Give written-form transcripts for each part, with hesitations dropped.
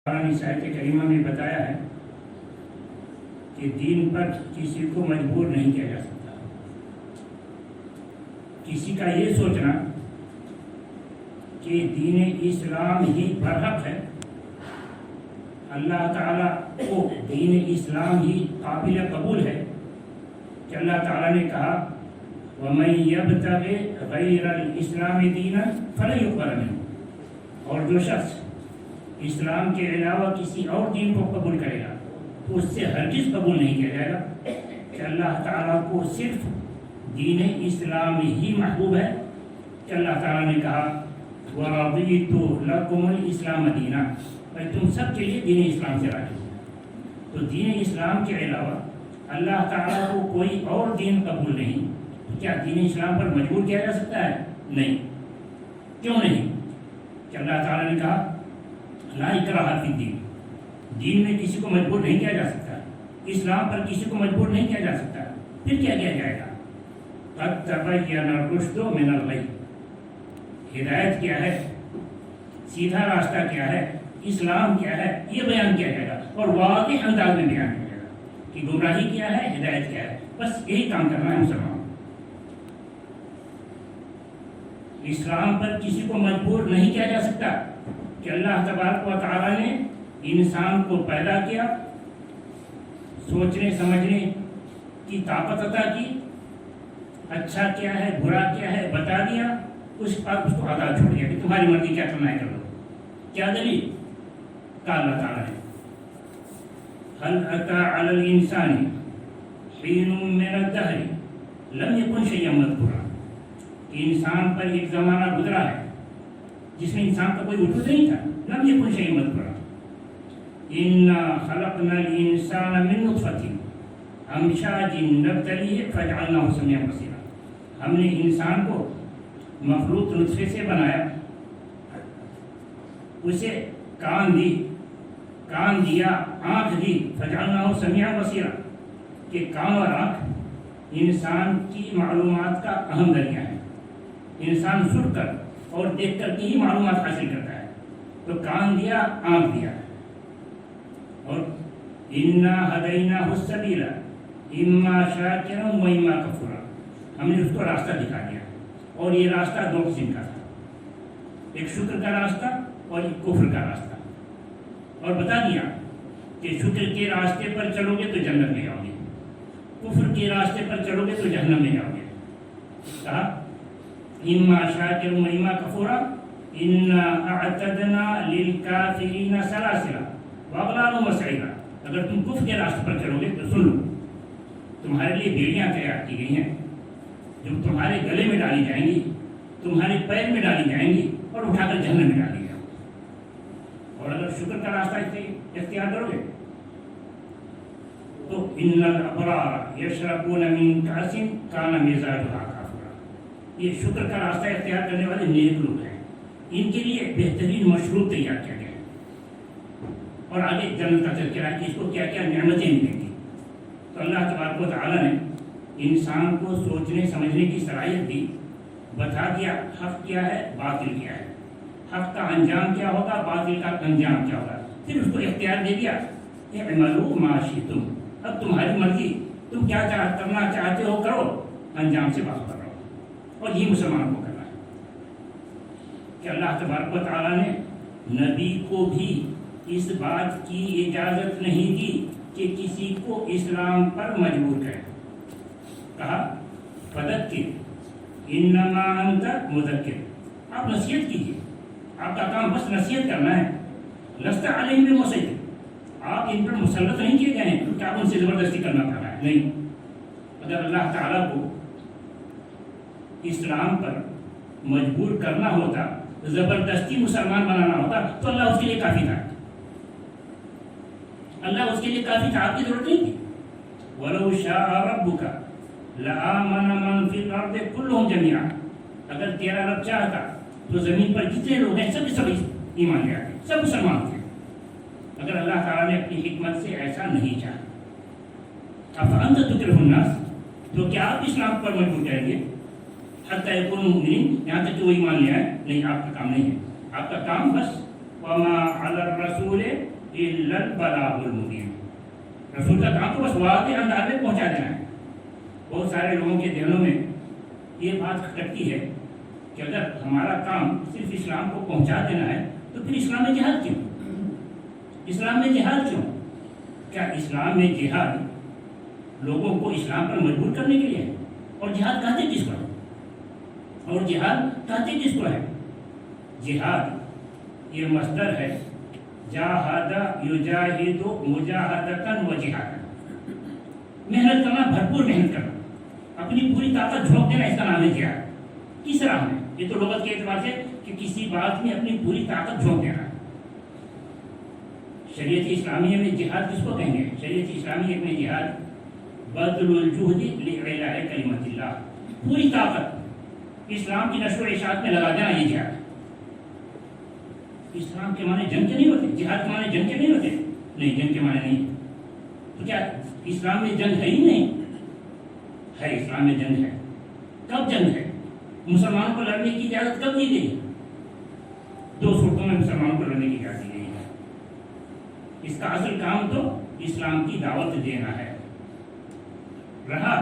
آیت کریمہ میں بتایا ہے کہ دین پر کسی کو مجبور نہیں کیا جا سکتا۔ کسی کا یہ سوچنا کہ دین اسلام ہی برحق ہے، اللہ تعالیٰ کو دین اسلام ہی قابل قبول ہے، کہ اللہ تعالیٰ نے کہا وَمَن يَبْتَغِ غَيْرَ الْإِسْلَامِ دِينًا فَلَن يُقْبَلَ مِنْهُ، اور جو شخص اسلام کے علاوہ کسی اور دین کو قبول کرے گا تو اس سے ہرگز قبول نہیں کیا جائے گا، کہ اللہ تعالیٰ کو صرف دین اسلام ہی محبوب ہے، کہ اللہ تعالیٰ نے کہا وَرَضِيتُ لَكُمُ الْإِسْلَامَ دِينًا، میں تم سب کے لیے دین اسلام سے راضی ہوں۔ تو دین اسلام کے علاوہ اللہ تعالیٰ کو کوئی اور دین قبول نہیں، تو کیا دین اسلام پر مجبور کیا جا سکتا ہے؟ نہیں۔ کیوں نہیں؟ کہ اللہ تعالیٰ نے کہا لا اکراہ فی الدین، دین میں کسی کو مجبور نہیں کیا جا سکتا، اسلام پر کسی کو مجبور نہیں کیا جا سکتا۔ پھر کیا کیا جائے گا؟ قد تبین الرشد من الغی، ہدایت کیا ہے، سیدھا راستہ کیا ہے، اسلام کیا ہے، یہ بیان کیا جائے گا، اور واضح انداز میں بیان کیا جائے گا کہ گمراہی کیا ہے، ہدایت کیا ہے۔ بس یہی کام کرنا ہے مسلمان۔ اسلام پر کسی کو مجبور نہیں کیا جا سکتا، کہ اللہ تبارک و تعالیٰ نے انسان کو پیدا کیا، سوچنے سمجھنے کی طاقت عطا کی، اچھا کیا ہے برا کیا ہے بتا دیا، اس پر اس کو آزاد چھوڑ دیا کہ تمہاری مرضی کیا کرنا ہے کر لو۔ کیا دلیل؟ کہا اللہ تعالیٰ نے هل أتى على الإنسان حين من الدهر لم يكن شيئا مذكورا، انسان پر ایک زمانہ گزرا ہے جس میں انسان کا کوئی وجود نہیں تھا، لم يكن شيئا مذكورا، إنا خلقنا الإنسان من نطفة أمشاج نبتليه فجعلناه سميعا بصيرا، ہم نے انسان کو مخلوق نطفے سے بنایا، اسے کان دیا، آنکھ دی، فجعلناه سميعا بصيرا، کہ کان اور آنکھ انسان کی معلومات کا اہم ذریعہ ہے۔ انسان سن کر اور دیکھ کر کی ہی معلومات حاصل کرتا ہے، تو کان دیا، آنکھ دیا، اور اِنَّا هَدَيْنَاهُ السَّبِيلَ إِمَّا شَاكِرًا وَإِمَّا كَفُورًا، ہم نے اس کو راستہ دکھا دیا، اور یہ راستہ دو قسم کا تھا، ایک شکر کا راستہ اور ایک کفر کا راستہ، اور بتا دیا کہ شکر کے راستے پر چلو گے تو جنت میں جاؤ گے، کفر کے راستے پر چلو گے تو جہنم میں جاؤ گے۔ کہا اما شاکر و اما کفورا انا اعتدنا للکافرین سلاسلا واغلالا وسعیرا، اگر تم کفر کے راستے پر چلو گے تو سن لو، تمہارے لیے بیڑیاں تیار کی گئی ہیں جو تمہارے گلے میں ڈالی جائیں گی، تمہارے پیر میں ڈالی جائیں گی، اور اٹھا کر جہنم میں ڈالی جائیں گی۔ اور اگر شکر کا راستہ اختیار کرو گے تو ان الابرار یشربون من کأس کان مزاجها کافورا، یہ شکر کا راستہ اختیار کرنے والے نیک لوگ ہیں، ان کے لیے بہترین مشروب تیار کیا گیا ہے، اور آگے جنت کا تذکرہ ہے کہ اس کو کیا کیا نعمتیں ملیں گی۔ تو اللہ تبارک و تعالیٰ نے انسان کو سوچنے سمجھنے کی صلاحیت دی، بتا دیا حق کیا ہے باطل کیا ہے، حق کا انجام کیا ہوگا، باطل کا انجام کیا ہوگا، پھر اس کو اختیار دے دیا اعملوا ما شئتم، اب تمہاری مرضی، تم کیا کرنا چاہتے ہو کرو، انجام سے باخبر رہو۔ اور یہ مسلمان کو کرنا ہے کہ اللہ تبارک و تعالیٰ نے نبی کو بھی اس بات کی اجازت نہیں دی کہ کسی کو اسلام پر مجبور کرے۔ کہا فذکر انما انت مذکر، آپ نصیحت کیجیے، آپ کا کام بس نصیحت کرنا ہے، لست علیہم بمسیطر، آپ ان پر مسلط نہیں کیے گئے ہیں کہ آپ ان سے زبردستی کرنا پڑ رہا ہے، نہیں۔ اگر اللہ تعالیٰ کو اسلام پر مجبور کرنا ہوتا، زبردستی مسلمان بنانا ہوتا، تو اللہ اس کے لیے کافی تھا، اللہ اس کے لیے کافی تھا، آپ کی ضرورت نہیں تھی۔ وَلَوْ شَاءَ رَبُّكَ لَآمَنَ مَنْ فِي الْأَرْضِ كُلُّهُمْ جَمِيعًا، اگر تیرا رب چاہتا تو زمین پر جتنے لوگ ہیں سب ایمان لے آتے، سب مسلمان تھے، اگر اللہ تعالیٰ نے اپنی حکمت سے ایسا نہیں چاہا۔ افأنت تکرہ الناس، تو کیا آپ اسلام پر مجبور کریں گے حتی یکونوا مؤمنین، یہاں تک کہ وہ ایمان لے آئے؟ نہیں، آپ کا کام نہیں ہے، آپ کا کام بس وما علی الرسول الا البلاغ المبین. رسول کا کام تو بس واضح انداز میں پہنچا دینا ہے. بہت سارے لوگوں کے ذہنوں میں یہ بات کھٹکتی ہے کہ اگر ہمارا کام صرف اسلام کو پہنچا دینا ہے تو پھر اسلام میں جہاد کیوں؟ اسلام میں جہاد کیوں؟ کیا اسلام میں جہاد لوگوں کو اسلام پر مجبور کرنے کے لیے ہے؟ اور جہاد کہتے کس کو ہے؟ اور جہاد کہتے کس کو ہے؟ جہاد یہ مصدر ہے جاہد یجاہد مجاہدۃ و جہاد. محنت کرنا، بھرپور محنت کرنا، اپنی پوری طاقت جھونک دینا، اس کا نام ہے جہاد. کس راہ میں؟ یہ تو لغت کے اعتبار سے کہ کسی بات میں اپنی پوری طاقت جھونک دینا. شریعت اسلامیہ میں جہاد کس کو کہیں گے؟ شریعت اسلامیہ میں جہاد بذل الجہد لإعلاء کلمۃ اللہ، پوری طاقت اسلام کی نشر و اشاعت میں لگا دینا، یہ جہاد. اسلام کے معنی جنگ کے نہیں ہوتے، جہاد کے معنی جنگ کے نہیں ہوتے. نہیں، جنگ کے معنی نہیں. تو کیا اسلام میں جنگ ہے ہی نہیں؟ ہے، اسلام میں جنگ ہے. کب جنگ ہے؟ مسلمانوں کو لڑنے کی اجازت کب دی گئی؟ 2 صورتوں میں مسلمانوں کو لڑنے کی اجازت دی گئی ہے. اس کا اصل کام تو اسلام کی دعوت دینا ہے. رہا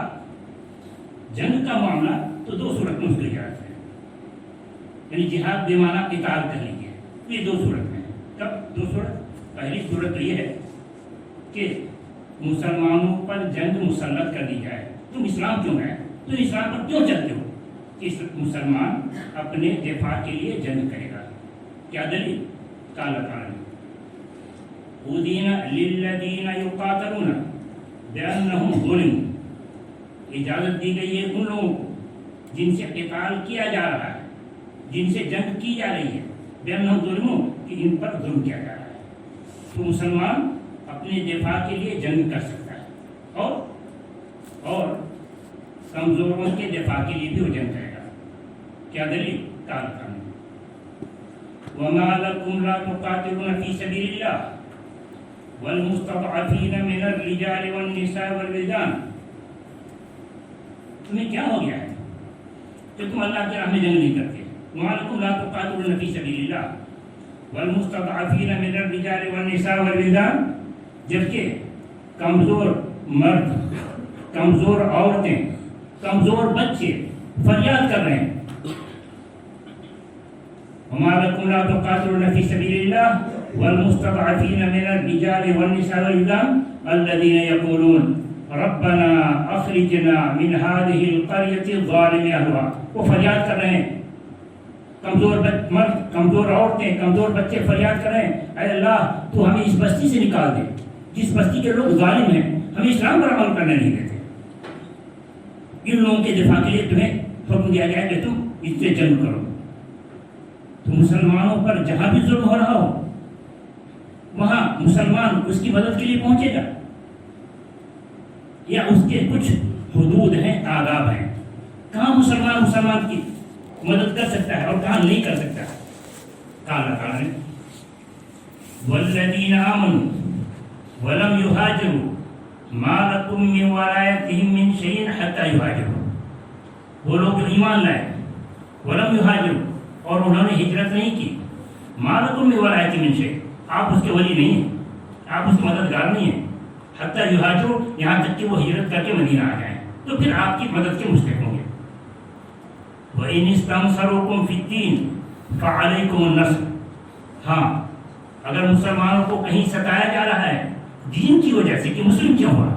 جنگ کا معاملہ تو 2 صورت میں اس کی اجازت ہے. یعنی جہاد بے معنی اطاعت کر لیجیے، یہ 2 صورت میں. کب 2 صورت؟ پہلی صورت تو یہ ہے کہ مسلمانوں پر جنگ مسلط کر دی جائے. تم اسلام کیوں ہے؟ تم اسلام پر کیوں چلتے ہو؟ اس مسلمان اپنے دفاع کے لیے جنگ کرے گا. کیا دلیل؟ قال تعالی اذن للذین یقاتلون بانہم ظلموا، اجازت دی گئی ہے ان لوگوں کو جن سے قتال کیا جا رہا ہے، جن سے جنگ کی جا رہی ہے، بانہم ظلموا، کہ ان پر ظلم کیا جا رہا ہے. تو مسلمان اپنے دفاع کے لیے جنگ کر سکتا ہے اور کمزوروں کے دفاع کے لیے بھی وہ جنگ کرے گا. کیا دلیل؟ قال تعالی وما لكم لا تقاتلون في سبيل الله والمستضعفين من الرجال والنساء والولدان. تمہیں کیا ہو گیا ہے کہ تم اللہ کی راہ میں جنگ نہیں کرتے؟ وما لكم لا تقاتلون في سبيل الله والمستضعفين من الرجال والنساء والولدان، جبکہ کمزور مرد، کمزور عورتیں، کمزور بچے فریاد کر رہے ہیں. وما لكم لا تقاتلون في سبيل الله والمستضعفين من الرجال والنساء والولدان الذين يقولون ربنا اخرجنا من هذه القرية الظالم اهلها. وہ فریاد کر رہے ہیں، کمزور مرد، کمزور عورتیں، کمزور بچے فریاد کر رہے ہیں، اے اللہ تو ہمیں اس بستی سے نکال دے جس بستی کے لوگ ظالم ہیں، ہمیں اسلام پر عمل کرنے نہیں دیتے. ان لوگوں کے دفاع کے لیے تمہیں حکم دیا گیا کہ تم اس سے جنگ کرو. تو مسلمانوں پر جہاں بھی ظلم ہو رہا ہو وہاں مسلمان اس کی مدد کے لیے پہنچے گا، یا اس کے کچھ حدود ہیں، آداب ہیں، کہاں مسلمان کی مدد کر سکتا ہے اور کہاں نہیں کر سکتا. قال تعالی والذین آمنوا ولم یہاجروا ما لکم من ولایتہم من شیء حتی یہاجروا. وہ لوگ جو ایمان لائے، ولم یہاجروا، اور انہوں نے ہجرت نہیں کی، ما لکم من ولایتہم من شیء، آپ اس کے ولی نہیں ہیں، آپ اس کے مددگار نہیں ہیں، حتی یہاجروا، یہاں تک کہ وہ ہجرت کر کے مدینہ آ جائیں تو پھر آپ کی مدد کے مستحق ہوں گے. وَإِنِ اسْتَنْصَرُوكُمْ فِي الدِّينِ فَعَلَيْكُمُ النَّصْرُ. ہاں، اگر مسلمانوں کو کہیں ستایا جا رہا ہے دین کی وجہ سے کہ مسلم کیوں ہوا،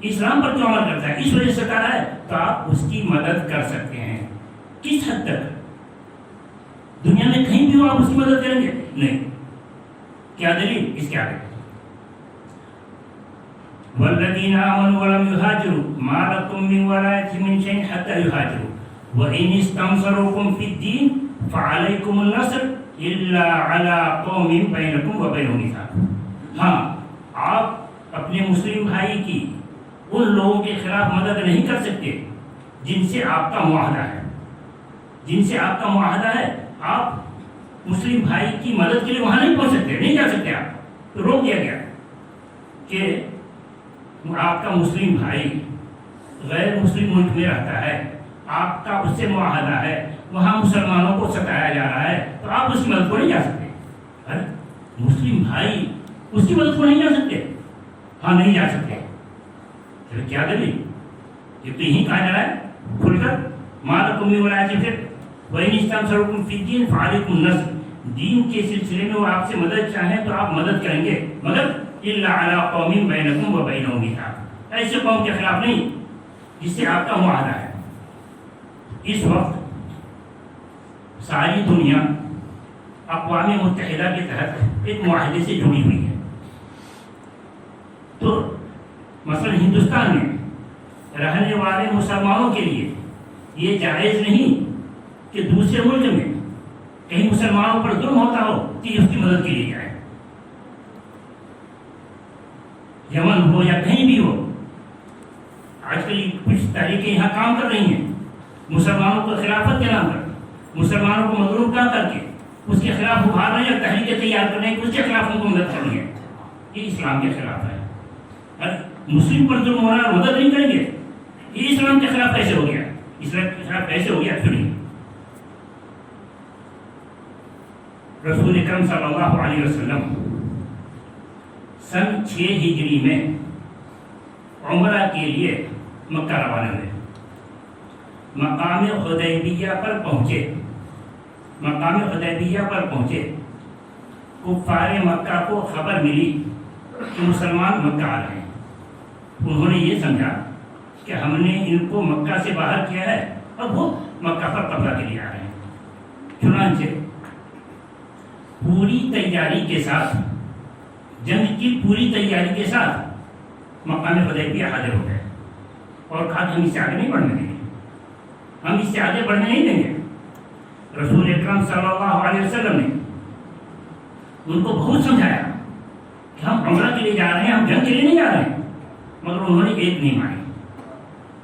اسلام پر کیوں عمل کرتا ہے، اس وجہ سے ستا رہا ہے، تو آپ اس کی مدد کر سکتے ہیں. کس حد تک؟ دنیا میں کہیں بھی ہو آپ اس کی مدد کریں گے؟ نہیں. کیا دلیل؟ اس کے آگے والذین آمنوا ولم یہاجروا ما لکم من ولایتہم من شیء حتی یہاجروا وَإِنِ اسْتَنْصَرُوكُمْ فِي الدِّينِ فَعَلَيْكُمُ النَّصْرُ إِلَّا عَلَىٰ قَوْمٍ بَيْنَكُمْ وَبَيْنَهُمْ مِيثَاقٌ. ہاں، آپ اپنے مسلم بھائی کی ان لوگوں کے خلاف مدد نہیں کر سکتے جن سے آپ کا معاہدہ ہے. جن سے آپ کا معاہدہ ہے، آپ مسلم بھائی کی مدد کے لیے وہاں نہیں پہنچ سکتے، نہیں جا سکتے. آپ تو روک دیا گیا کہ آپ کا مسلم بھائی غیر مسلم ملک میں رہتا ہے، آپ کا اس سے معاہدہ ہے، وہاں مسلمانوں کو ستایا جا رہا ہے، تو آپ اس کی مدد کو نہیں جا سکتے. مسلم بھائی اس کی مدد کو نہیں جا سکتے؟ ہاں نہیں جا سکتے. پھر کیا دلیل؟ یہ تو یہی کہا جا رہا ہے کھل کر مالکم من ولایۃ. پھر وَإِنِ اسْتَنصَرُوكُمْ فِي الدِّينِ فَعَلَيْكُمُ النَّصْرُ. دین کے سلسلے میں وہ آپ سے مدد چاہیں تو آپ مدد کریں گے، مگر إِلَّا عَلَىٰ قَوْمٍ بَيْنَكُمْ وَبَيْنَهُمْ مِيثَاقٌ. ایسے قوم کے خلاف نہیں جس سے آپ کا معاہدہ ہے. اس وقت ساری دنیا اقوام متحدہ کے تحت ایک معاہدے سے جڑی ہوئی ہے. تو مثلا ہندوستان میں رہنے والے مسلمانوں کے لیے یہ جائز نہیں کہ دوسرے ملک میں کہیں مسلمانوں پر ظلم ہوتا ہو کہ اس کی مدد کے لیے جائے. یمن ہو یا کہیں بھی ہو، آج کل کچھ تحریکیں یہاں کام کر رہی ہیں مسلمانوں کو خلافت کے نام پر، مسلمانوں کو مظلوم کر کے اس کے خلاف ابھار رہے ہیں، تحریکیں تیار کر رہے ہیں کہ اس کے خلاف ان کو مدد کرنی ہے. یہ اسلام کے خلاف ہے. مسلم پر ظلم ہو رہا ہے اور مدد نہیں کریں گے، یہ اسلام کے خلاف کیسے ہو گیا؟ اسلام کے خلاف کیسے ہو گیا؟ سنیے. رسول اکرم صلی اللہ علیہ وسلم سن 6 ہجری میں عمرہ کے لیے مکہ روانہ ہوئے. مقام حدیبیہ پر پہنچے. کفار مکہ کو خبر ملی کہ مسلمان مکہ آ رہے ہیں. انہوں نے یہ سمجھا کہ ہم نے ان کو مکہ سے باہر کیا ہے اور وہ مکہ پر قبضہ کے لیے آ رہے ہیں. چنانچہ پوری تیاری کے ساتھ، جنگ کی پوری تیاری کے ساتھ مقام حدیبیہ حاضر ہو گئے اور کہا کہ ہم اس سے آگے نہیں بڑھنے دیں گے، ہم اس سے آگے بڑھنے نہیں دیں گے. رسول اکرم صلی اللہ علیہ وسلم نے ان کو بہت سمجھایا کہ ہم عمرہ کے لیے جا رہے ہیں، ہم جنگ کے لیے نہیں جا رہے ہیں، مگر انہوں نے ایک نہیں مانی.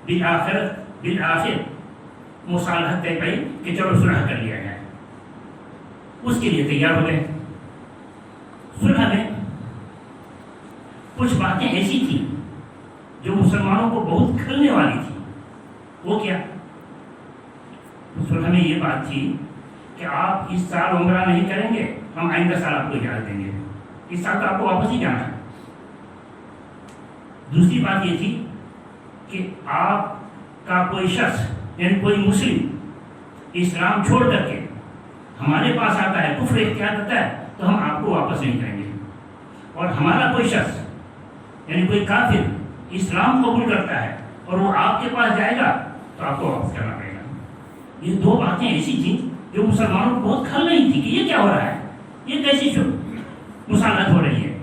بالآخر مصالحت طے پائی کہ چلو صلح کر لیا جائے. اس کے لیے تیار ہو گئے. صلح میں کچھ باتیں ایسی تھیں جو مسلمانوں کو بہت کھلنے والی تھی. وہ کیا؟ صلح میں یہ بات تھی کہ آپ اس سال عمرہ نہیں کریں گے، ہم آئندہ سال آپ کو اجازت دیں گے، اس سال تو آپ کو واپس ہی جانا ہے. دوسری بات یہ تھی کہ آپ کا کوئی شخص یعنی کوئی مسلم اسلام چھوڑ کر کے ہمارے پاس آتا ہے، کفر اختیار کرتا ہے، تو ہم آپ کو واپس نہیں کریں گے. اور ہمارا کوئی شخص یعنی کوئی کافر اسلام قبول کرتا ہے اور وہ آپ کے پاس جائے گا تو آپ کو واپس کرنا پڑے گا. یہ دو باتیں ایسی تھیں جو مسلمانوں کو بہت کھل رہی تھی کہ یہ کیا ہو رہا ہے، یہ کیسی مصالحت ہو رہی ہے.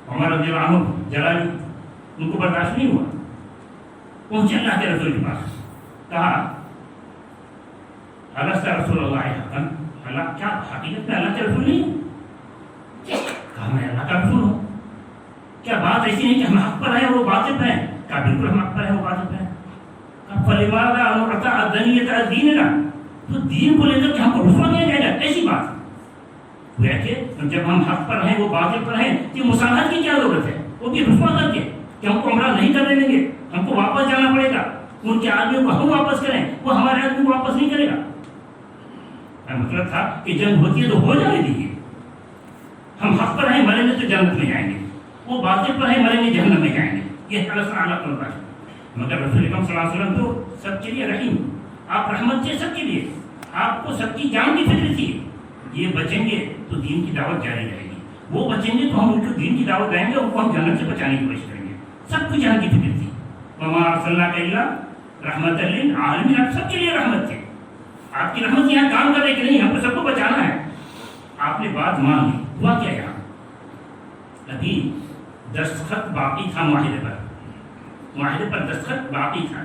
عمر رضی اللہ عنہ جلالی ان کو برداشت نہیں ہوا، پہنچے اللہ کے رسول کے پاس، کہا الست رسول اللہ حقا، اللہ کیا حقیقت میں اللہ کے رسول نہیں ہے؟ کہا میں اللہ کا رسول ہوں. کیا بات ایسی نہیں کہ ہم حق پر ہیں اور وہ باطل پر ہیں؟ کہا بالکل ہم حق پر ہیں، وہ باطل پر ہیں. کہا فلماذا امرت الدنیۃ دیننا، تو دین کو لے کر کے ہم کو رسوا کیا جائے گا؟ ایسی بات گویا کہ جب ہم حق پر ہیں وہ باطل پر ہیں، کہ مصالحت کی کیا ضرورت ہے؟ وہ بھی رسوا کر کے کہ ہم کو عمرہ نہیں کرنے دیں گے، ہم کو واپس جانا پڑے گا، ان کے آدمیوں کو ہم واپس کریں، وہ ہمارے آدمی کو واپس نہیں کرے گا. مطلب تھا کہ جنگ ہوتی ہے تو ہو جانے دیجیے، ہم حق پر ہیں مریں گے تو جنت میں جائیں گے، وہ باطل پر ہیں مریں گے جہنم میں جائیں گے. یہ اللہ تعالیٰ کا ہے. مگر رسول اکرم صلی اللہ علیہ وسلم تو سب کے لیے رحیم، آپ رحمت تھے سب کے لیے، آپ کو سب کی جان کی فکر تھی. یہ بچیں گے تو دین کی دعوت جاری رہے گی، وہ بچیں گے تو ہم ان کو دین کی دعوت دیں گے، ان کو ہم جنت سے بچانے کی کوشش کریں گے. سب کو جان کی فکر تھی. وما ارسلناک الا رحمۃ للعالمین، آپ سب کے لیے رحمت تھے. آپ کی رحمت یہاں کام کر رہے کہ نہیں، ہم کو سب کو بچانا ہے. آپ نے بات مان لی. ہوا کیا یہاں؟ ابھی دستخط باقی تھا، معاہدے پر دستخط باقی تھا.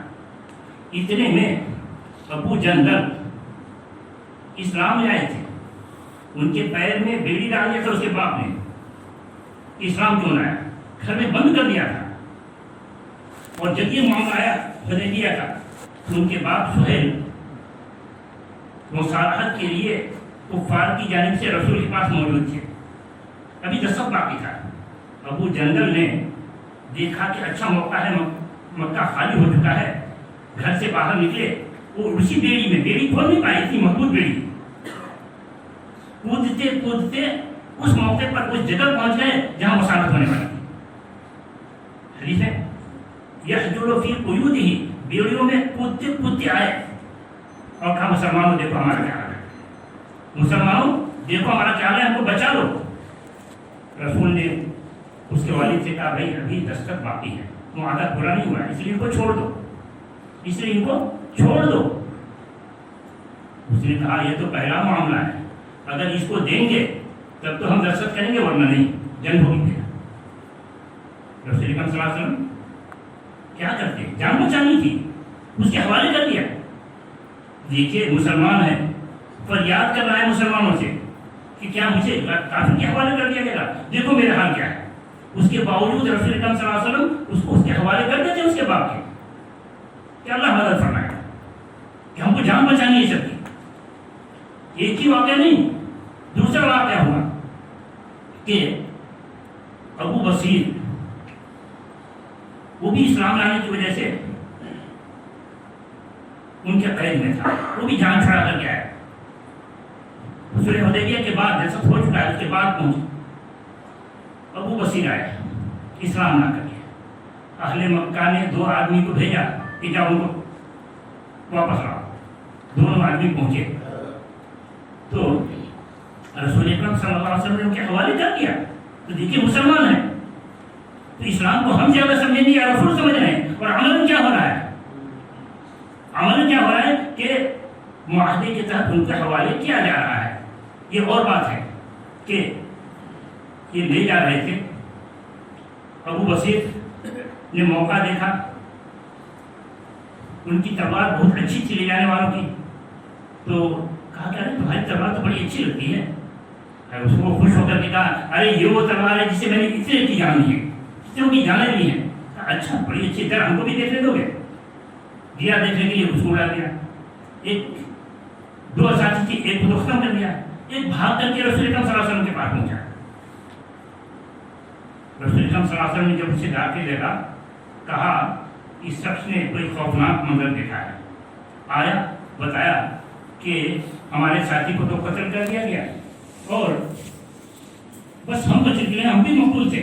اتنے میں ابو جندل اسلام لے آئے تھے. ان کے پیر میں بیڑی ڈال دیا تھا اس کے باپ نے. اسلام کیوں لایا؟ گھر میں بند کر دیا تھا. اور جب یہ معاملہ آیا حدیبیہ کا تو ان کے باپ سہیل مصالحت کے لیے کفار کی جانب سے رسول کے پاس موجود تھے. ابھی دستخط باقی تھا. ابو جندل نے دیکھا کہ اچھا موقع ہے، مکہ خالی ہو چکا ہے، گھر سے باہر نکلے. وہ اسی بیڑی میں، بیڑی کھول نہیں پائی تھی، مضبوط بیڑی، کودتے کودتے اس موقع پر اس جگہ پہنچ گئے جہاں مسابقت ہونے والی تھی. حدیث ہے یحجر فی قیودہ، بیڑیوں میں کودتے کودتے آئے اور کہا مسلمانوں دیکھو ہمارا کیا حال ہے، مسلمانوں دیکھو ہمارا کیا حال ہے، ہم کو بچا لو. رسول نے اس کے والد سے کہا بھائی ابھی دستک باقی ہے، معاہدہ پورا نہیں ہوا ہے، اس لیے ان کو چھوڑ دو، اس لیے ان کو چھوڑ دو. اس نے کہا یہ تو پہلا معاملہ ہے، اگر اس کو دیں گے تب تو ہم دستخط کریں گے ورنہ نہیں، جنگ ہوگی. رسول اکرم صلی اللہ علیہ وسلم کیا کرتے، جان بچانی تھی، اس کے حوالے کر دیا. دیکھیے مسلمان ہے، فریاد کر رہا ہے مسلمانوں سے کہ کیا مجھے کافر کے حوالے کر دیا گیا، دیکھو میرا حال کیا ہے. اس کے باوجود رسول اکرم صلی اللہ علیہ وسلم اس کے حوالے کر دیتے اس کے باپ کے کہ اللہ مدد فرمائے گا کہ ہم کو جان بچانی ہے سب کی. ایک ہی واقعہ نہیں، دوسرا واقعہ ہوا کہ ابو بصیر وہ بھی اسلام لانے کی وجہ سے ان کے قید میں تھا، وہ بھی جان چھڑا کر کے آیا. صلح حدیبیہ کے بعد جیسا ہو چکا ہے اس کے بعد پہنچ ابو بصیر آئے اسلام لا کر کے. اہل مکہ نے 2 آدمی کو بھیجا کہ جاؤ ان کو واپس لاؤ. دونوں آدمی پہنچے تو رسول اکرم صلی اللہ علیہ وسلم نے ان کے حوالے کر دیا. تو دیکھیے مسلمان ہیں تو اسلام کو ہم زیادہ سمجھیں گے یا رسول سمجھ رہے ہیں. اور عمل کیا ہو رہا ہے، عمل کیا ہو رہا ہے کہ معاہدے کے تحت ان کے حوالے کیا جا رہا ہے. یہ اور بات ہے کہ یہ لے جا رہے تھے، ابو بصیر نے موقع دیکھا، ان کی تلوار بہت اچھی تھی لے جانے والوں کی، تو کہا کہ ارے تمہاری تلوار تو بڑی اچھی لگتی ہے. اس کو خوش ہو کر کے کہا ارے یہ وہ تلوار ہے جسے میں نے اتنے کی جان لی ہے، اتنے کی جانیں لی ہیں. اچھا بڑی اچھی طرح ہم کو بھی دیکھنے دو گے. گیا دیکھنے کے لیے اس کو اڑا دیا. ایک 2 ساتھی تھی، ایک کو تو ختم کر دیا، ایک بھاگ کر کے رسول اکرم صلی اللہ علیہ وسلم کے پاس پہنچا. رسول اکرم صلی اللہ علیہ وسلم نے جب اسے جا کے دیکھا کہا اس شخص نے کوئی خوفناک منظر دیکھا ہے. آیا بتایا کہ ہمارے ساتھی کو تو قتل کر دیا گیا اور بس ہم بچ گئے، ہم بھی مقبول تھے،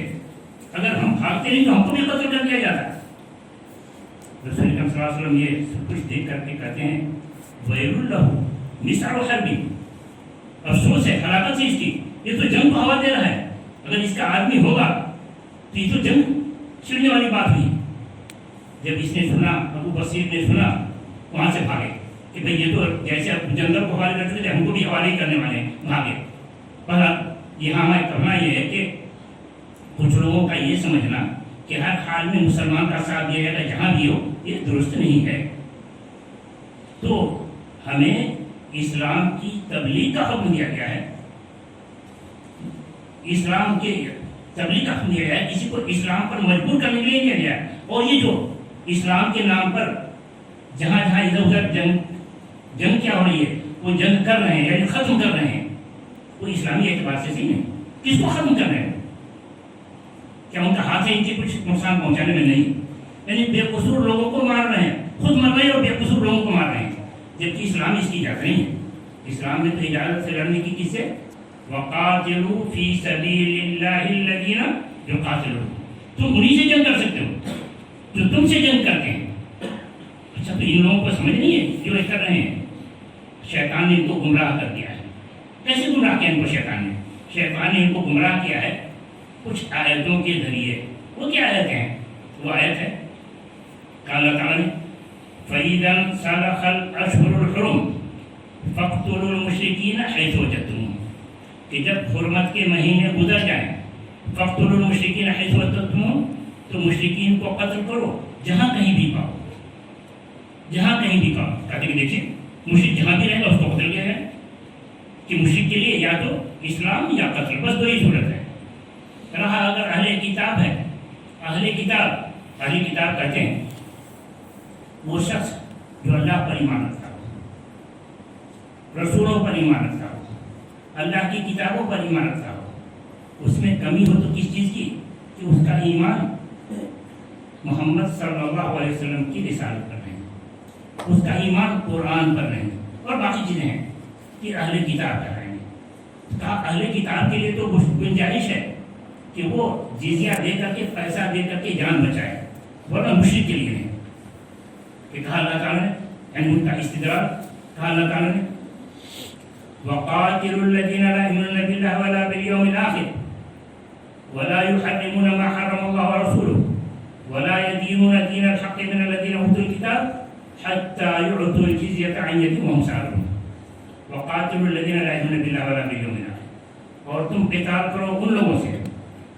اگر ہم بھاگتے نہیں تو ہم کو بھی قتل کر دیا جاتا. رسول اکرم صلی اللہ علیہ وسلم یہ سب کچھ دیکھ کر کے کہتے ہیں ویل لہ مثال حربی، افسوس ہے ہلاکت سے اس کی، یہ تو جنگ کو ہوا دے رہا ہے، اگر اس کا آدمی ہوگا تو یہ تو جنگ چھڑنے والی بات ہوئی. جب اس نے سنا، ابو بصیر نے سنا، وہاں سے بھاگے کہ بھئی یہ تو جیسے اب جنگل کو حوالے کرتے تھے ہم کو بھی حوالے کرنے والے ہیں، بھاگے. پر یہاں ہمیں کہنا یہ ہے کہ کچھ لوگوں کا یہ سمجھنا کہ ہر حال میں مسلمان کا ساتھ دیا جائے جہاں بھی ہو، یہ درست نہیں ہے. تو ہمیں اسلام کی تبلیغ کا حکم دیا گیا ہے، اسلام کے تبلیغ کا حکم دیا گیا ہے، کسی کو اسلام پر مجبور کرنے کے لیے دیا گیا ہے. اور یہ جو اسلام کے نام پر جہاں جہاں ادھر ادھر جنگ کیا ہو رہی ہے، وہ جنگ کر رہے ہیں یعنی ختم کر رہے ہیں، وہ اسلامی اعتبار سے صحیح نہیں. کس کو ختم کر رہے ہیں؟ کیا ان کا ہاتھ ہے ان کے کچھ نقصان پہنچانے میں؟ نہیں، یعنی بے قصور لوگوں کو مار رہے ہیں، خود مر رہے ہیں اور بے قصور لوگوں کو مار رہے ہیں، جبکہ اسلام اس کی اجازت نہیں ہے. اسلام میں تو اجازت سے لڑنے کی کس سے؟ وَقَاتِلُوا فِي سَبِيلِ اللَّهِ الَّذِينَ يُقَاتِلُونَ، تم انہی سے جنگ کر سکتے ہو جو تم سے جنگ کرتے ہیں. اچھا تو ان لوگوں کو سمجھ نہیں ہے جو یہ کر رہے ہیں؟ شیطان نے ان کو گمراہ کر دیا ہے. کیسے گمراہ کیا ان کو شیطان نے؟ شیطان نے ان کو گمراہ کیا ہے کچھ آیتوں کے ذریعے. وہ کیا آیتیں ہیں؟ وہ آیت ہے کہ اللہ تعالیٰ نے فَإِذَا انْسَلَخَ الْأَشْهُرُ الْحُرُمُ فَاقْتُلُوا الْمُشْرِكِينَ حَيْثُ وَجَدتُّمُوهُمْ، کہ جب حرمت کے مہینے گزر جائیں، فَاقْتُلُوا الْمُشْرِكِينَ حَيْثُ وَجَدتُّمُوهُمْ، تو مشرکین کو قتل کرو جہاں کہیں بھی پاؤ، جہاں کہیں بھی پاؤ. کہتے کہ دیکھیں مشرک جہاں بھی رہے گا اس کو قتل کیا ہے کہ مشرک کے لیے یا تو اسلام یا قتل، بس 2 ہی صورت ہے. رہا اگر اہل کتاب ہے، اہل کتاب کہتے ہیں وہ شخص جو اللہ پر ایمان رکھتا ہو، رسولوں پر ایمان رکھتا ہو، اللہ کی کتابوں پر ایمان رکھتا ہو. اس میں کمی ہو تو کس چیز کی؟ کہ اس کا ایمان محمد صلی اللہ علیہ وسلم کی رسالت پر نہیں، اس کا ایمان قرآن پر نہیں، اور باقی چیزیں ہیں کہ اہل کتاب پر نہیں. کہا اہل کتاب کے لیے تو گنجائش ہے کہ وہ جزیہ دے کر کے پیسہ دے کر کے جان بچائے، ورنہ مشرک کے لیے نہیں. کہ کہا اللہ تعالیٰ نے، یعنی ان کا استدراج، کہا اللہ تعالیٰ نے وَقَاتِلُوا الَّذِينَ لَا يُؤْمِنُونَ بِاللَّهِ وَلَا بِالْيَوْمِ الْآخِرِ وَلَا يُحَرِّمُونَ مَا حَرَّمَ اللَّهُ وَرَسُولُهُ وَلَا يَدِينُونَ دِينَ الْحَقِّ مِنَ الَّذِينَ أُوتُوا الْكِتَابَ حَتَّى يُعْطُوا الْجِزْيَةَ عَنْ يَدٍ وَهُمْ صَاغِرُونَ. وَقَاتِلُوا الَّذِينَ لَا يُؤْمِنُونَ بِاللَّهِ وَلَا بِالْيَوْمِ الْآخِرِ، اور تم قتال کرو ان لوگوں سے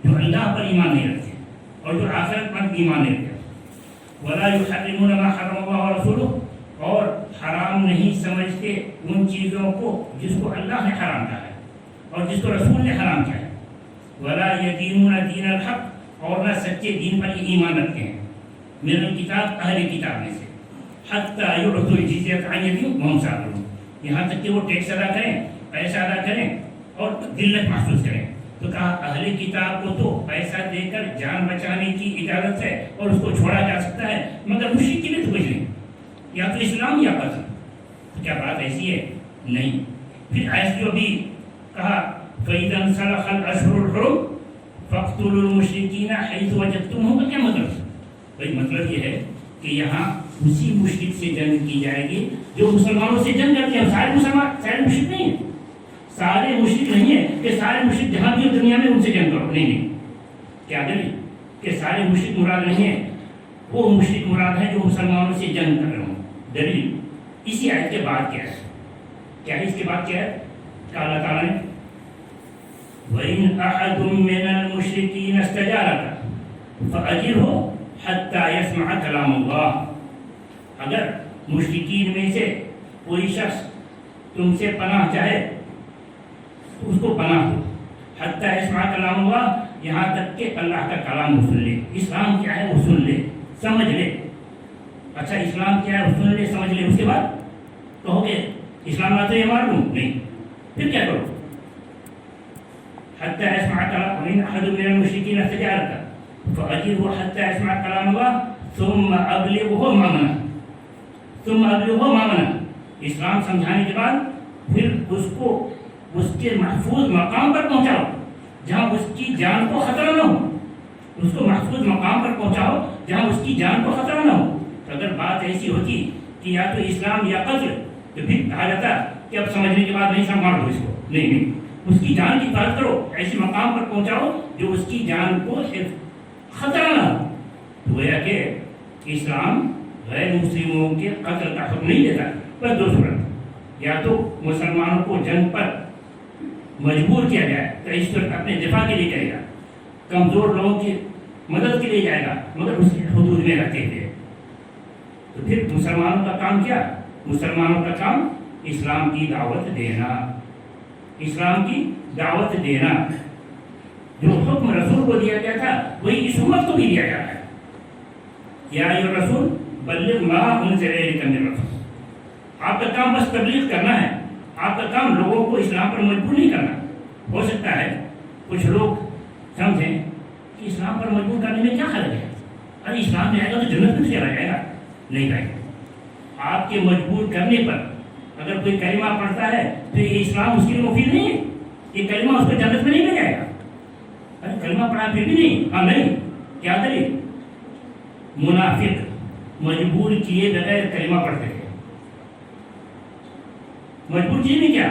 جو اللہ پر ایمان نہیں رکھتے اور جو آخرت پر ایمان نہیں رکھتے. وَلَا يُحَرِّمُونَ مَا حَرَّمَ اللَّهُ وَرَسُولُهُ، اور حرام نہیں سمجھتے ان چیزوں کو جس کو اللہ نے حرام کیا ہے اور جس کو رسول نے حرام کیا ہے. وَلَا يَدِينُونَ دِينَ الْحَقِّ، اور نہ سچے دین پر ایمان رکھتے ہیں، من الکتاب، اہل کتاب میں سے، حَتَّى يُعْطُوا الْجِزْيَةَ عَنْ يَدٍ وَهُمْ صَاغِرُونَ، یہاں تک کہ وہ ٹیکس ادا کریں، پیسہ ادا کریں اور ذلت محسوس کریں. تو کہا اہل کتاب کو تو پیسہ دے کر جان بچانے کی اجازت ہے اور اس کو چھوڑا جا سکتا ہے، مگر مشرک کے لیے تو کچھ نہیں، یا تو اسلام یا قتل. کیا بات ایسی ہے؟ نہیں. پھر ایسے جو بھی کہا فَإِذَا انْسَلَخَ الْأَشْهُرُ الْحُرُمُ فَاقْتُلُوا الْمُشْرِكِينَ حَيْثُ وَجَدتُّمُوهُم، کا کیا مطلب؟ بھائی مطلب یہ ہے کہ یہاں اسی مشرک سے جنگ کی جائے گی جو مسلمانوں سے جنگ کرتے ہیں. سارے مسلمان، سارے مشرک نہیں ہیں، سارے مشرک نہیں ہے کہ سارے مشرک جہاں بھی دنیا میں ان سے جنگ کرو. نہیں، کیا دلیل کہ سارے مشرک مراد نہیں ہے، وہ مشرک مراد ہے جو مسلمانوں سے جنگ کر رہے ہوں. دلیل اسی آیت کے بعد کیا ہے؟ کیا ہے اس کے بعد کیا ہے؟ کہ اللہ تعالیٰ نے وَإِنْ أَحَدٌ مِّنَ الْمُشْرِكِينَ اسْتَجَارَكَ فَأَجِرْهُ حَتَّى يَسْمَعَ كَلَامَ اللَّهِ، اگر مشرکین میں سے کوئی شخص تم سے پناہ چاہے تو اس کو پناہ دو، حَتَّى يَسْمَعَ كَلَامَ اللَّهِ، یہاں تک کہ اللہ کا کلام وہ سن لے. اسلام کیا ہے وہ سن لے، سمجھ لے. اچھا اسلام کیا ہے وہ سن لے، سمجھ لے، اس کے بعد کہو گے اسلام آتے یہ مار لوں؟ نہیں. پھر کیا کرو؟ حتى يسمع كلام، وإن أحد من المشركين استجارك فأجره حتى يسمع كلام الله ثم أبلغه مأمنه، ثم أبلغه مأمنه. اسلام سمجھانے کے بعد پھر اس کو اس کے محفوظ مقام پر پہنچاؤ جہاں اس کی جان کو خطرہ نہ ہو. اس کو محفوظ مقام پر پہنچاؤ جہاں اس کی جان کو خطرہ نہ ہو. اگر بات ایسی ہوتی کہ یا تو اسلام یا قتل تو پھر کہا جاتا کہ اب سمجھنے کے بعد نہیں سب مار دو اس کو. نہیں، اس کی جان کی حفاظت کرو، ایسے مقام پر پہنچاؤ جو اس کی جان کو خطرہ نہ ہو. تو گویا کہ اسلام غیر مسلموں کے قتل کا حکم نہیں دیتا. بس دو صورت، یا تو مسلمانوں کو جنگ پر مجبور کیا جائے تو اس وقت اپنے دفاع کے لیے جائے گا، کمزور لوگوں کی مدد کے لیے جائے گا، مگر اس کی حدود میں رکھتے ہوئے. تو پھر مسلمانوں کا کام کیا؟ مسلمانوں کا کام اسلام کی دعوت دینا، اسلام کی دعوت دینا. جو حکم رسول کو دیا گیا تھا وہی اس امت کو بھی دیا جاتا ہے. یا ایھا الرسول بلغ ما انزل الیک من ربک، آپ کا کام بس تبلیغ کرنا ہے، آپ کا کام لوگوں کو اسلام پر مجبور نہیں کرنا. ہو سکتا ہے کچھ لوگ سمجھیں کہ اسلام پر مجبور کرنے میں کیا حرج ہے، ارے اسلام میں آئے گا تو جنت میں چلا جائے گا. نہیں بھائی، آپ کے مجبور کرنے پر اگر کوئی کلمہ پڑھتا ہے تو یہ اسلام اس کے لیے مفید نہیں ہے، یہ کلمہ اس کو جنت میں نہیں لے جائے گا. ارے کلمہ پڑھا پھر بھی نہیں، ہاں نہیں، کیا دلیل؟ منافق مجبور کیے بغیر کلمہ پڑھتے تھے. مجبور کیے نہیں کیا،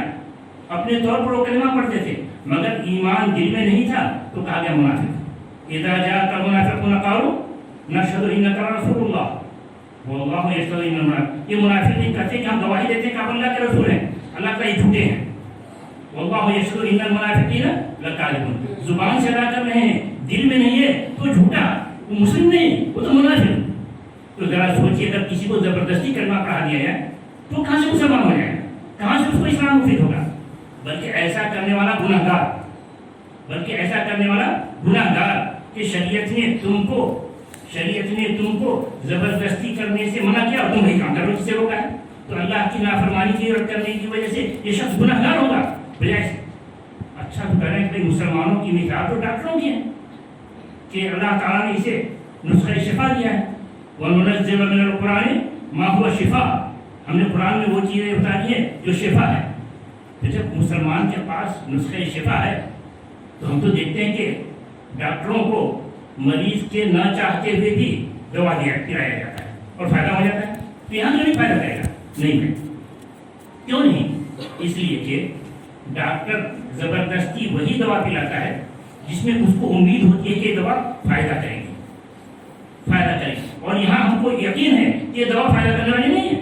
اپنے طور پر وہ کلمہ پڑھتے تھے، مگر ایمان دل میں نہیں تھا تو کہا گیا منافق. اذا جاءك المنافقون قالوا نشهد انك رسول الله واللہ یشہد ان المنافقین. یہ منافق نہیں کہتے کہ ہم گواہی دیتے ہیں کہ آپ اللہ کے رسول ہیں، اللہ کا یہ جھوٹے ہیں. واللہ یشہد ان المنافقین لکاذبون، زبان سے ادا کر رہے ہیں، دل میں نہیں ہے تو جھوٹا، وہ مسلم نہیں، وہ تو منافق. تو ذرا سوچیے اگر کسی کو زبردستی کلمہ پڑھا دیا جائے تو کہاں سے مسلمان ہو جائے گا، کہاں سے اس کو اسلام مفید ہوگا؟ بلکہ ایسا کرنے والا گناہ گار، بلکہ ایسا کرنے والا گناہ گار کہ شریعت نے تم کو زبردستی کرنے سے منع کیا اور تم وہی کام کرو جس سے روکا ہے. تو اللہ کی نافرمانی کی اور کرنے کی وجہ سے یہ شخص گناہ گار ہوگا. بجائے اچھا تو کہہ رہے ہیں کہ مسلمانوں کی مثال تو ڈاکٹروں کی ہے کہ اللہ تعالیٰ نے اسے نسخہ شفا دیا ہے. وَنُنَزِّلُ مِنَ الْقُرْآنِ مَا هُوَ شِفَاءٌ، ہم نے قرآن میں وہ چیزیں بتا دی ہیں جو شفا ہے. تو جب مسلمان کے پاس نسخہ شفا ہے تو ہم تو دیکھتے ہیں کہ ڈاکٹروں کو مریض کے نہ چاہتے ہوئے بھی دوا پلایا جاتا ہے اور فائدہ ہو جاتا ہے. تو یہاں تو نہیں فائدہ کرے گا, نہیں ہے. کیوں نہیں؟ اس لیے کہ ڈاکٹر زبردستی وہی دوا پلاتا ہے جس میں اس کو امید ہوتی ہے کہ یہ دوا فائدہ کرے گی, فائدہ کرے گی. اور یہاں ہم کو یقین ہے کہ یہ دوا فائدہ کرنے والی نہیں ہے,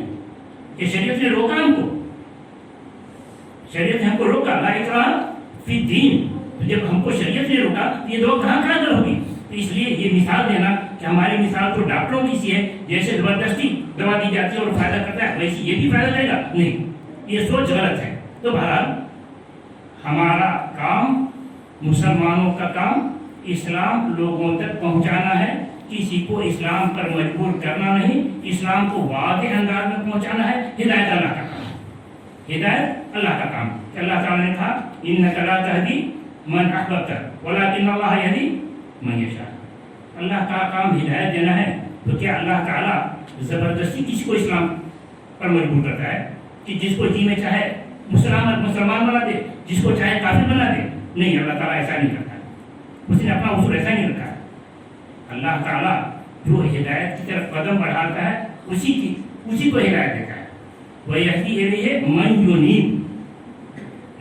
کہ شریعت نے روکا ہم کو, شریعت نے ہم کو روکا, لا اکراہ فی الدین. تو جب ہم کو شریعت نے روکا تو یہ دوا کہاں کار ہوگی؟ تو اس لیے یہ مثال دینا کہ ہماری مثال تو ڈاکٹروں کی سی ہے, جیسے زبردستی دوا دی جاتی ہے اور فائدہ کرتا ہے ویسے یہ بھی فائدہ کرے گا, نہیں, یہ سوچ غلط ہے. تو بہرحال ہمارا کام, مسلمانوں کا کام اسلام لوگوں تک پہنچانا ہے, کسی کو اسلام پر مجبور کرنا نہیں, اسلام کو واضح انداز میں پہنچانا ہے. ہدایت اللہ کا کام, ہدایت اللہ کا کام. کہ اللہ تعالیٰ نے کہا انک لا تہدی من احببت ولکن اللہ یہدی من یشاء. اللہ کا کام ہدایت دینا ہے. تو کیا اللہ تعالیٰ زبردستی کسی کو اسلام پر مجبور کرتا ہے کہ جس کو جی میں چاہے مسلمان بنا دے, جس کو چاہے کافر بنا دے؟ نہیں, اللہ تعالیٰ ایسا نہیں کرتا ہے. اس نے اپنا اصول ایسا نہیں رکھا ہے. اللہ تعالیٰ جو ہدایت کی طرف قدم بڑھاتا ہے اسی کو ہدایت دیتا ہے. وہ یہی ہے من یونیب,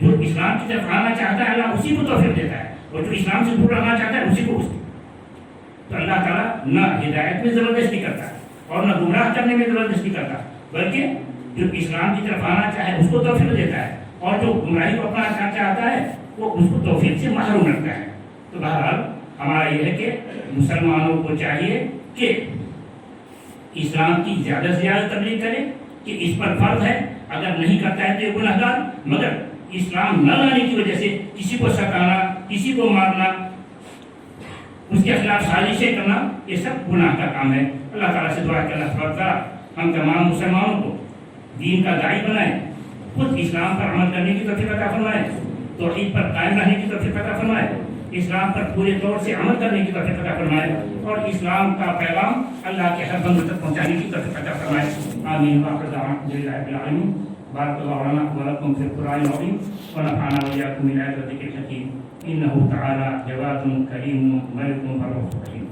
جو اسلام کی طرف آنا چاہتا ہے اللہ اسی کو توفیق دیتا ہے, اور جو اسلام سے دور رہنا چاہتا ہے اسی کو. تو اللہ تعالیٰ نہ ہدایت میں زبردستی کرتا ہے اور نہ گمراہ کرنے میں زبردستی کرتا ہے, بلکہ جو اسلام کی طرف آنا چاہے اس کو توفیق دیتا ہے, اور جو گمراہی کو اپنا چاہتا ہے وہ اس کو توفیق سے محروم رکھتا ہے. تو بہرحال ہمارا یہ ہے کہ مسلمانوں کو چاہیے کہ اسلام کی زیادہ سے زیادہ تبلیغ کرے, کہ اس پر فرض ہے, اگر نہیں کرتا ہے تو یہ گنہگار. مگر اسلام نہ لانے کی وجہ سے کسی کو ستانا, کسی کو مارنا, اس کے خلاف سازشیں کرنا, یہ سب گناہ کا کام ہے. اللہ تعالیٰ سے دعا کہ اللہ تعالیٰ ہم تمام مسلمانوں کو دین کا داعی بنائے, خود اسلام پر عمل کرنے کی توفیق عطا فرمائے, توحید پر قائم رہنے کی توفیق عطا فرمائے, اسلام پر پورے طور سے عمل کرنے کی توفیق عطا فرمائے, اور اسلام کا پیغام اللہ کے ہر بندے تک پہنچانے کی توفیق عطا فرمائے. آمین. وآخر دعوانا الحمدللہ رب العالمین. بارک اللہ لنا ولکم فی القرآن العظیم ونفعنا وإياكم من آیات الذکر الحکیم. انه تعالی جواد کریم ملک رؤوف رحیم.